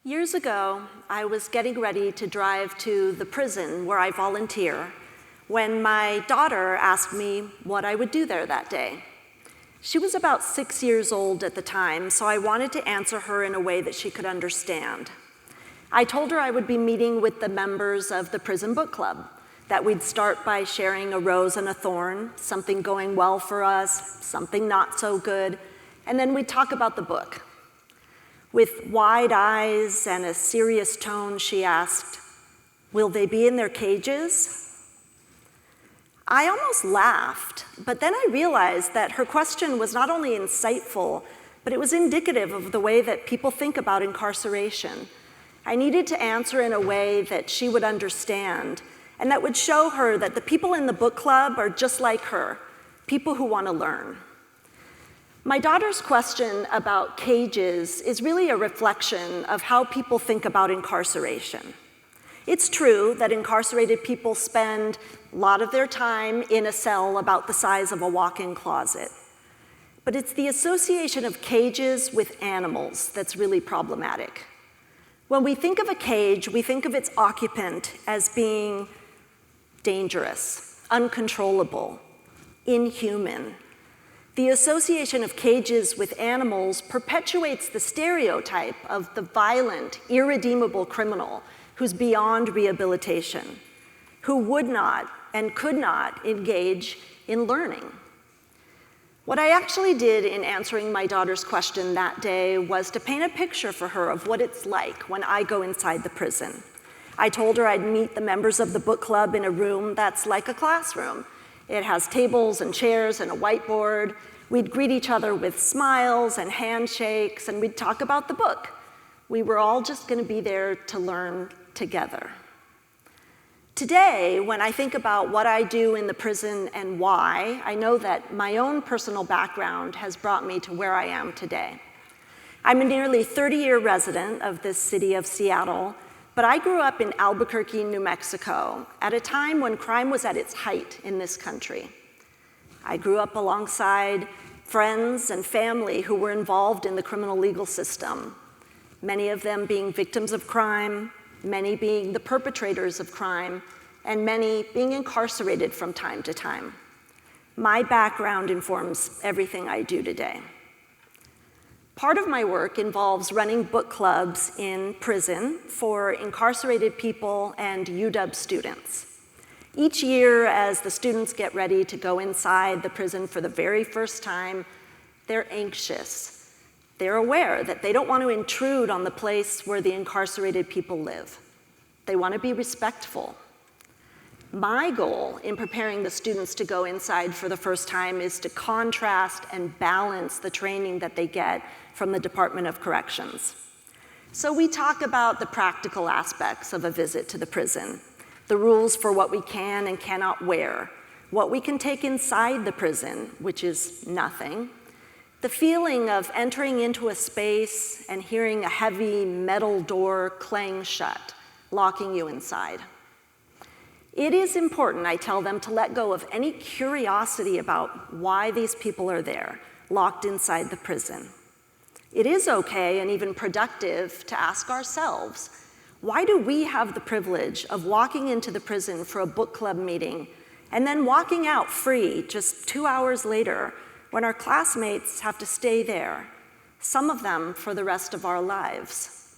Years ago, I was getting ready to drive to the prison where I volunteer when my daughter asked me what I would do there that day. She was about 6 years old at the time, so I wanted to answer her in a way that she could understand. I told her I would be meeting with the members of the prison book club, that we'd start by sharing a rose and a thorn, something going well for us, something not so good, and then we'd talk about the book. With wide eyes and a serious tone, she asked, "Will they be in their cages?" I almost laughed, but then I realized that her question was not only insightful, but it was indicative of the way that people think about incarceration. I needed to answer in a way that she would understand, and that would show her that the people in the book club are just like her, people who want to learn. My daughter's question about cages is really a reflection of how people think about incarceration. It's true that incarcerated people spend a lot of their time in a cell about the size of a walk-in closet. But it's the association of cages with animals that's really problematic. When we think of a cage, we think of its occupant as being dangerous, uncontrollable, inhuman. The association of cages with animals perpetuates the stereotype of the violent, irredeemable criminal who's beyond rehabilitation, who would not and could not engage in learning. What I actually did in answering my daughter's question that day was to paint a picture for her of what it's like when I go inside the prison. I told her I'd meet the members of the book club in a room that's like a classroom. It has tables and chairs and a whiteboard. We'd greet each other with smiles and handshakes, and we'd talk about the book. We were all just going to be there to learn together. Today, when I think about what I do in the prison and why, I know that my own personal background has brought me to where I am today. I'm a nearly 30-year resident of this city of Seattle, but I grew up in Albuquerque, New Mexico, at a time when crime was at its height in this country. I grew up alongside friends and family who were involved in the criminal legal system, many of them being victims of crime, many being the perpetrators of crime, and many being incarcerated from time to time. My background informs everything I do today. Part of my work involves running book clubs in prison for incarcerated people and UW students. Each year, as the students get ready to go inside the prison for the very first time, they're anxious. They're aware that they don't want to intrude on the place where the incarcerated people live. They want to be respectful. My goal in preparing the students to go inside for the first time is to contrast and balance the training that they get from the Department of Corrections. So we talk about the practical aspects of a visit to the prison, the rules for what we can and cannot wear, what we can take inside the prison, which is nothing, the feeling of entering into a space and hearing a heavy metal door clang shut, locking you inside. It is important, I tell them, to let go of any curiosity about why these people are there, locked inside the prison. It is okay and even productive to ask ourselves, why do we have the privilege of walking into the prison for a book club meeting and then walking out free just 2 hours later when our classmates have to stay there, some of them for the rest of our lives?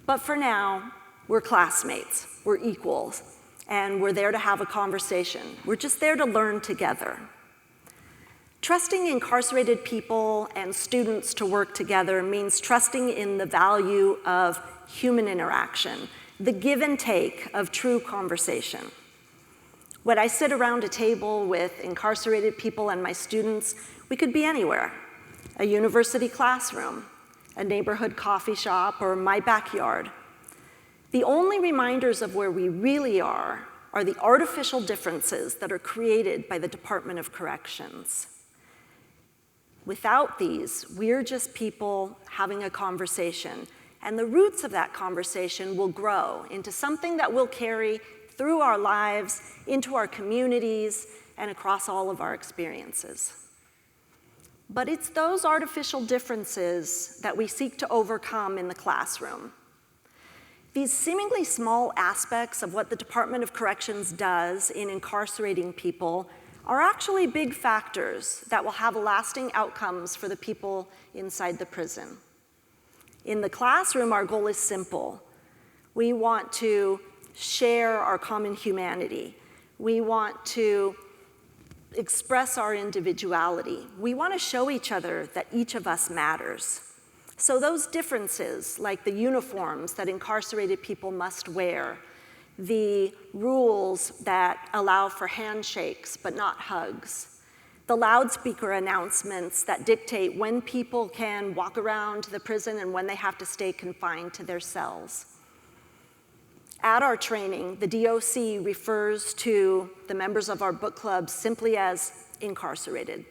But for now, we're classmates, we're equals, and we're there to have a conversation. We're just there to learn together. Trusting incarcerated people and students to work together means trusting in the value of human interaction, the give and take of true conversation. When I sit around a table with incarcerated people and my students, we could be anywhere: a university classroom, a neighborhood coffee shop, or my backyard. The only reminders of where we really are the artificial differences that are created by the Department of Corrections. Without these, we're just people having a conversation, and the roots of that conversation will grow into something that we'll carry through our lives, into our communities, and across all of our experiences. But it's those artificial differences that we seek to overcome in the classroom. These seemingly small aspects of what the Department of Corrections does in incarcerating people are actually big factors that will have lasting outcomes for the people inside the prison. In the classroom, our goal is simple. We want to share our common humanity. We want to express our individuality. We want to show each other that each of us matters. So those differences, like the uniforms that incarcerated people must wear, the rules that allow for handshakes but not hugs, the loudspeaker announcements that dictate when people can walk around the prison and when they have to stay confined to their cells. At our training, the DOC refers to the members of our book club simply as incarcerated,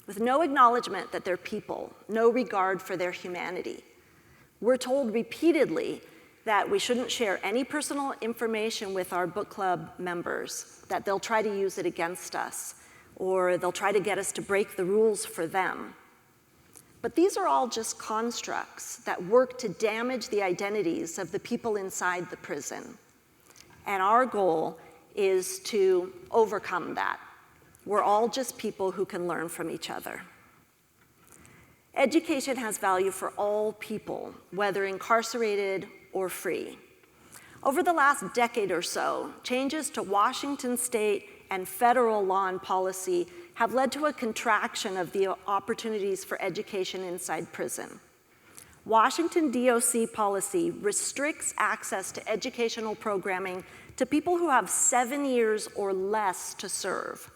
with no acknowledgement that they're people, no regard for their humanity. We're told repeatedly that we shouldn't share any personal information with our book club members, that they'll try to use it against us, or they'll try to get us to break the rules for them. But these are all just constructs that work to damage the identities of the people inside the prison. And our goal is to overcome that. We're all just people who can learn from each other. Education has value for all people, whether incarcerated or free. Over the last decade or so, changes to Washington state and federal law and policy have led to a contraction of the opportunities for education inside prison. Washington DOC policy restricts access to educational programming to people who have 7 years or less to serve.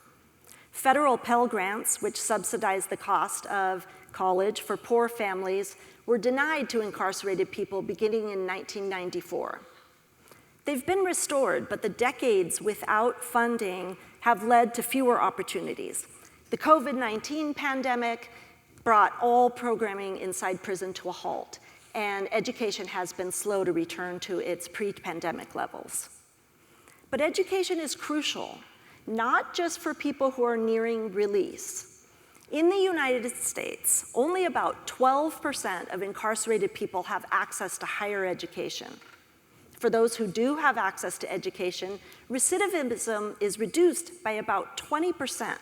Federal Pell Grants, which subsidize the cost of college for poor families, were denied to incarcerated people beginning in 1994. They've been restored, but the decades without funding have led to fewer opportunities. The COVID-19 pandemic brought all programming inside prison to a halt, and education has been slow to return to its pre-pandemic levels. But education is crucial, not just for people who are nearing release. In the United States, only about 12% of incarcerated people have access to higher education. For those who do have access to education, recidivism is reduced by about 20%.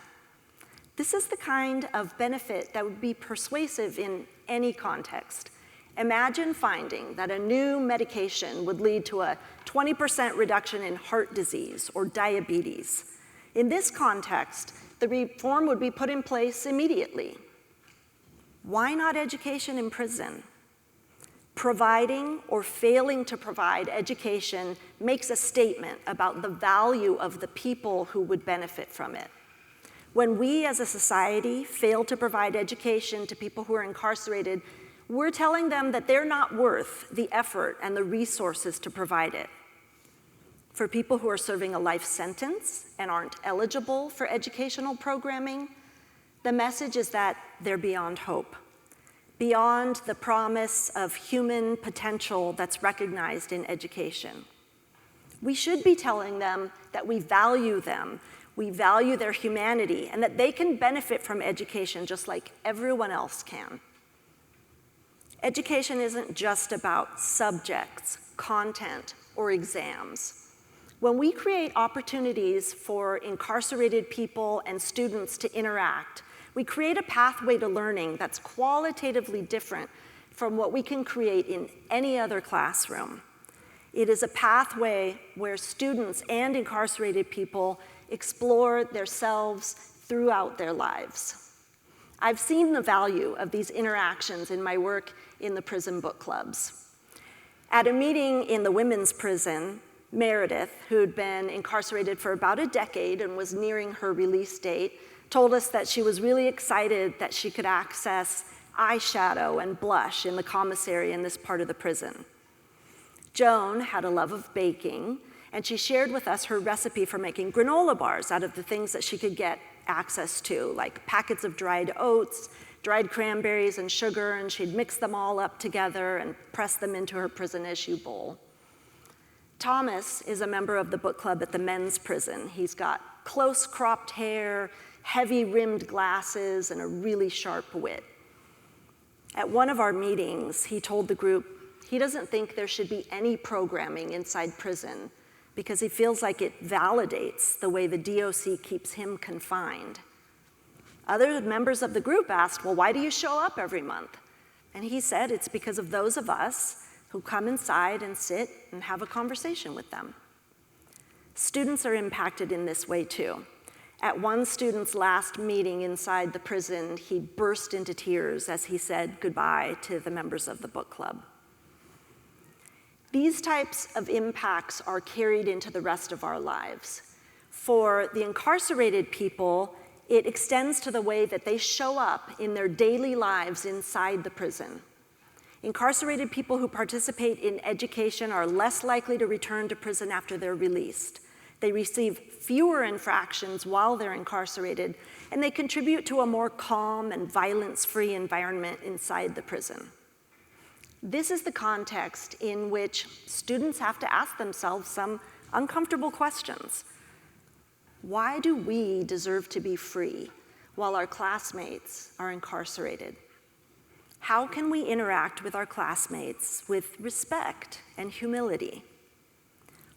This is the kind of benefit that would be persuasive in any context. Imagine finding that a new medication would lead to a 20% reduction in heart disease or diabetes. In this context, the reform would be put in place immediately. Why not education in prison? Providing or failing to provide education makes a statement about the value of the people who would benefit from it. When we as a society fail to provide education to people who are incarcerated, we're telling them that they're not worth the effort and the resources to provide it. For people who are serving a life sentence and aren't eligible for educational programming, the message is that they're beyond hope, beyond the promise of human potential that's recognized in education. We should be telling them that we value them, we value their humanity, and that they can benefit from education just like everyone else can. Education isn't just about subjects, content, or exams. When we create opportunities for incarcerated people and students to interact, we create a pathway to learning that's qualitatively different from what we can create in any other classroom. It is a pathway where students and incarcerated people explore themselves throughout their lives. I've seen the value of these interactions in my work in the prison book clubs. At a meeting in the women's prison, Meredith, who'd been incarcerated for about a decade and was nearing her release date, told us that she was really excited that she could access eyeshadow and blush in the commissary in this part of the prison. Joan had a love of baking, and she shared with us her recipe for making granola bars out of the things that she could get access to, like packets of dried oats, dried cranberries, and sugar, and she'd mix them all up together and press them into her prison issue bowl. Thomas is a member of the book club at the men's prison. He's got close cropped hair, heavy rimmed glasses, and a really sharp wit. At one of our meetings, he told the group He doesn't think there should be any programming inside prison because he feels like it validates the way the DOC keeps him confined. Other members of the group asked, well, why do you show up every month? And he said it's because of those of us who come inside and sit and have a conversation with them. Students are impacted in this way too. At one student's last meeting inside the prison, he burst into tears as he said goodbye to the members of the book club. These types of impacts are carried into the rest of our lives. For the incarcerated people, it extends to the way that they show up in their daily lives inside the prison. Incarcerated people who participate in education are less likely to return to prison after they're released. They receive fewer infractions while they're incarcerated, and they contribute to a more calm and violence-free environment inside the prison. This is the context in which students have to ask themselves some uncomfortable questions. Why do we deserve to be free while our classmates are incarcerated? How can we interact with our classmates with respect and humility?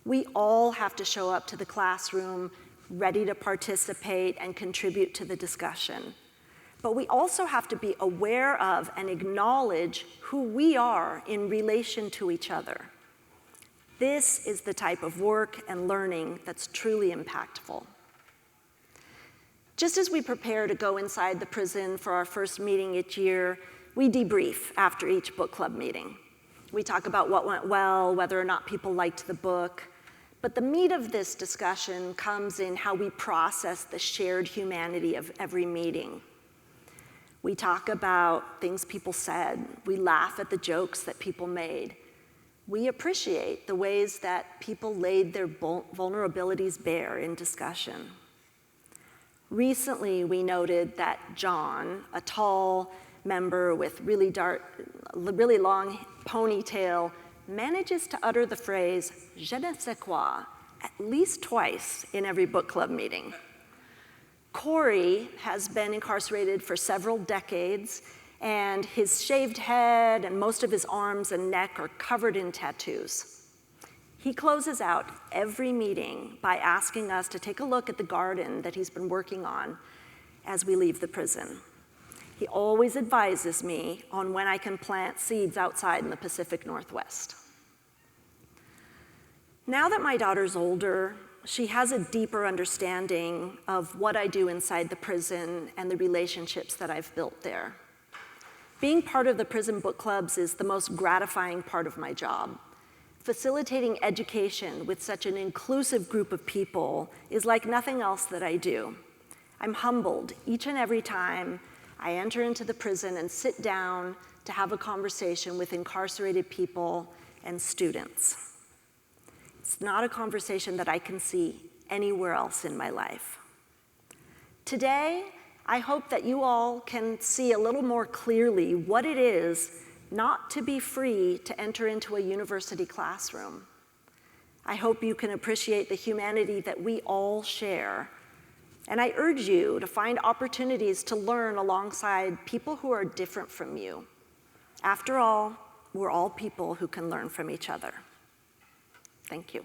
We all have to show up to the classroom ready to participate and contribute to the discussion. But we also have to be aware of and acknowledge who we are in relation to each other. This is the type of work and learning that's truly impactful. Just as we prepare to go inside the prison for our first meeting each year, we debrief after each book club meeting. We talk about what went well, whether or not people liked the book. But the meat of this discussion comes in how we process the shared humanity of every meeting. We talk about things people said. We laugh at the jokes that people made. We appreciate the ways that people laid their vulnerabilities bare in discussion. Recently, we noted that John, a tall member with really long ponytail, manages to utter the phrase, je ne sais quoi, at least twice in every book club meeting. Corey has been incarcerated for several decades, and his shaved head and most of his arms and neck are covered in tattoos. He closes out every meeting by asking us to take a look at the garden that he's been working on as we leave the prison. He always advises me on when I can plant seeds outside in the Pacific Northwest. Now that my daughter's older, she has a deeper understanding of what I do inside the prison and the relationships that I've built there. Being part of the prison book clubs is the most gratifying part of my job. Facilitating education with such an inclusive group of people is like nothing else that I do. I'm humbled each and every time I enter into the prison and sit down to have a conversation with incarcerated people and students. It's not a conversation that I can see anywhere else in my life. Today, I hope that you all can see a little more clearly what it is not to be free to enter into a university classroom. I hope you can appreciate the humanity that we all share. And I urge you to find opportunities to learn alongside people who are different from you. After all, we're all people who can learn from each other. Thank you.